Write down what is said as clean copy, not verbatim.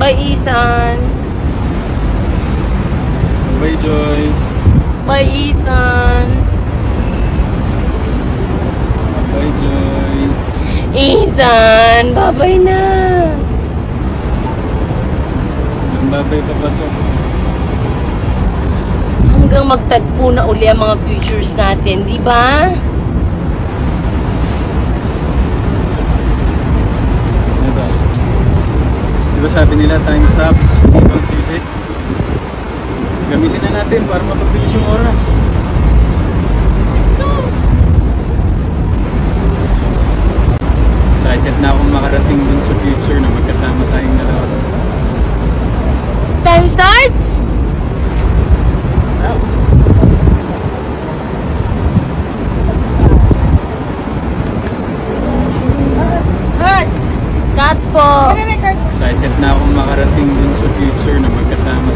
Bye, Ethan. Bye, Joy. Bye, Ethan. Bye, Joy. Ethan, bye-bye na. Babay pa ba to? Hanggang magtagpo na uli ang mga futures natin, di ba? Diba? Diba sabi nila, time stops, we don't use it. Gamitin na natin para mapabilis yung oras. Let's go! Excited na akong makarating dun sa future na magkasama tayong dalawa. Time starts! Cut po! Excited na akong makarating dun sa future na magkasama